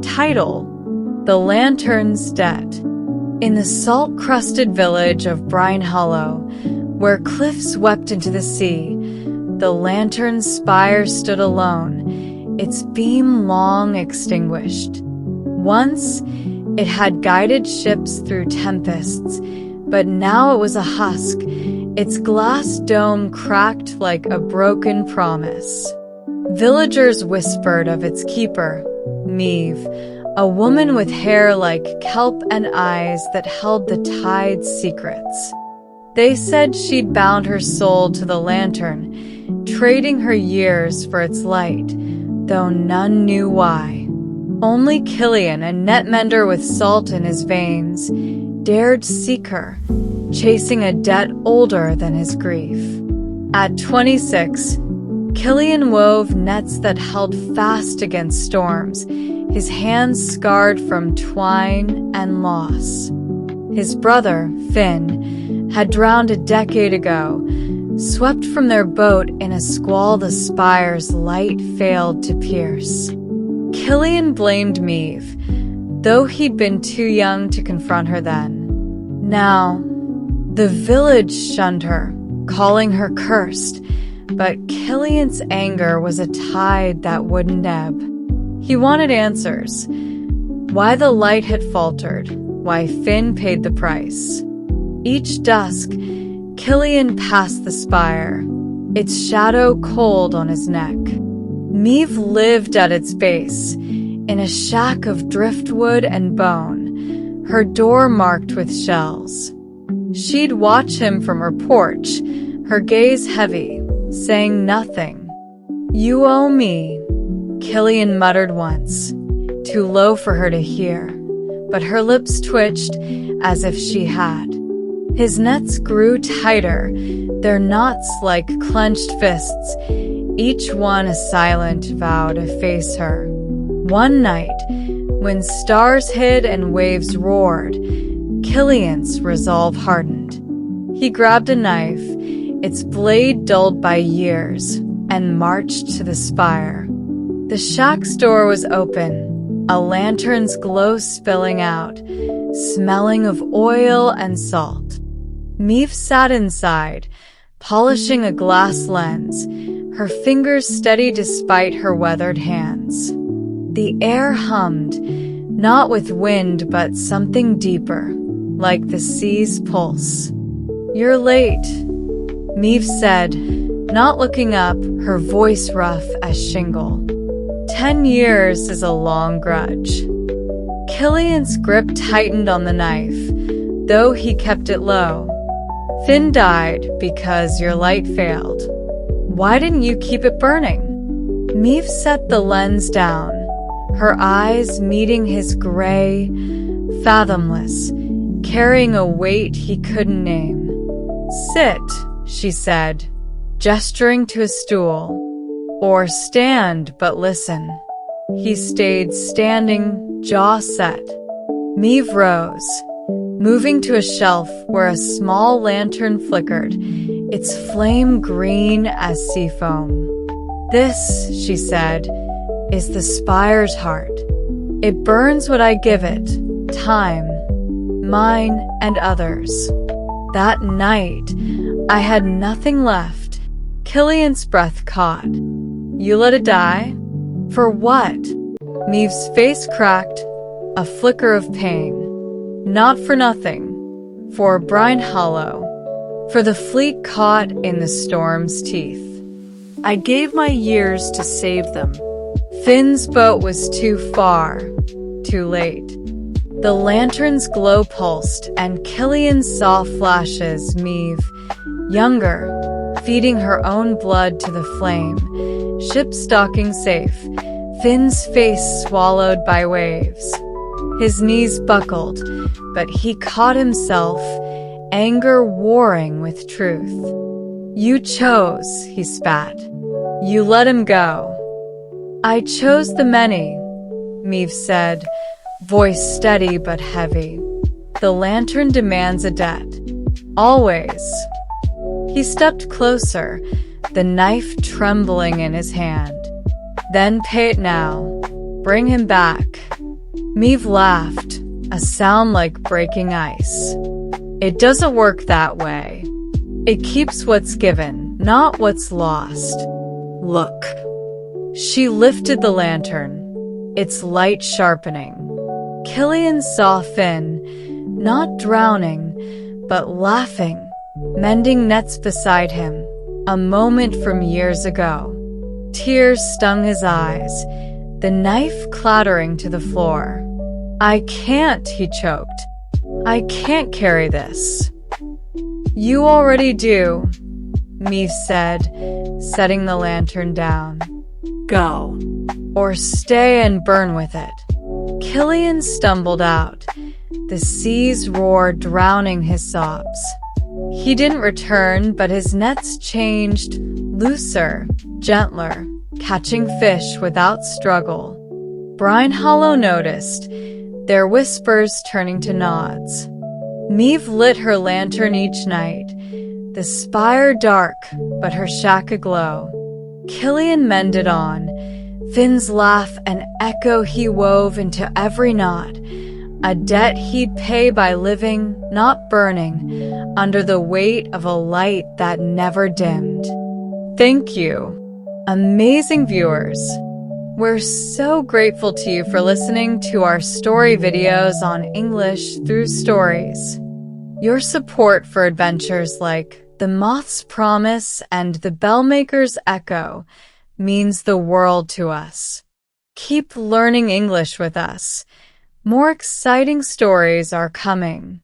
Title: The Lantern's Debt. In the salt-crusted village of Brine Hollow, where cliffs swept into the sea, the lantern's spire stood alone, its beam long extinguished. Once, it had guided ships through tempests, but now it was a husk, its glass dome cracked like a broken promise. Villagers whispered of its keeper, Meve, a woman with hair like kelp and eyes that held the tide's secrets. They said she'd bound her soul to the lantern, trading her years for its light, though none knew why. Only Killian, a net mender with salt in his veins, dared seek her, chasing a debt older than his grief. At 26, Killian wove nets that held fast against storms, his hands scarred from twine and loss. His brother, Finn, had drowned a decade ago, swept from their boat in a squall the spire's light failed to pierce. Killian blamed Meve, though he'd been too young to confront her then. Now, the village shunned her, calling her cursed, but Killian's anger was a tide that wouldn't ebb. He wanted answers. Why the light had faltered, why Finn paid the price. Each dusk, Killian passed the spire, its shadow cold on his neck. Meve lived at its base, in a shack of driftwood and bone, her door marked with shells. She'd watch him from her porch, her gaze heavy, saying nothing. "You owe me," Killian muttered once, too low for her to hear, but her lips twitched as if she had. His nets grew tighter, their knots like clenched fists, each one a silent vow to face her. One night, when stars hid and waves roared, Killian's resolve hardened. He grabbed a knife, its blade dulled by years, and marched to the spire. The shack's door was open, a lantern's glow spilling out, smelling of oil and salt. Meve sat inside, polishing a glass lens, her fingers steady despite her weathered hands. The air hummed, not with wind but something deeper, like the sea's pulse. "You're late," Meve said, not looking up, her voice rough as shingle. 10 years is a long grudge. Killian's grip tightened on the knife, though he kept it low. "Finn died because your light failed. Why didn't you keep it burning?" Meve set the lens down, her eyes meeting his gray, fathomless, carrying a weight he couldn't name. "Sit," she said, gesturing to a stool. "Or stand, but listen." He stayed standing, jaw set. Meve rose, moving to a shelf where a small lantern flickered, its flame green as sea foam. "This," she said, "is the spire's heart. It burns what I give it, time, mine and others." That night, I had nothing left. Killian's breath caught. "You let it die? For what?" Meve's face cracked, a flicker of pain. "Not for nothing. For Brine Hollow. For the fleet caught in the storm's teeth. I gave my years to save them. Finn's boat was too far, too late." The lantern's glow pulsed, and Killian saw flashes. Meve, younger, feeding her own blood to the flame, ship stalking safe, Finn's face swallowed by waves. His knees buckled, but he caught himself, anger warring with truth. "You chose," he spat. "You let him go." "I chose the many," Meve said, voice steady but heavy. "The lantern demands a debt. Always." He stepped closer, the knife trembling in his hand. "Then pay it now. Bring him back." Meave laughed, a sound like breaking ice. It doesn't work that way. It keeps what's given, not what's lost. Look. She lifted the lantern, its light sharpening. Killian saw Finn, not drowning, but laughing, mending nets beside him, a moment from years ago. Tears stung his eyes, the knife clattering to the floor. I can't, he choked. I can't carry this. You already do, Meave said, setting the lantern down. Go. Or stay and burn with it. Killian stumbled out, the sea's roar drowning his sobs. He didn't return, but his nets changed, looser, gentler, catching fish without struggle. Brine Hollow noticed, their whispers turning to nods. Meave lit her lantern each night, the spire dark, but her shack aglow. Killian mended on, Finn's laugh an echo he wove into every knot, a debt he'd pay by living, not burning, under the weight of a light that never dimmed. Thank you, amazing viewers. We're so grateful to you for listening to our story videos on English through stories. Your support for adventures like The Moth's Promise and The Bellmaker's Echo means the world to us. Keep learning English with us. More exciting stories are coming.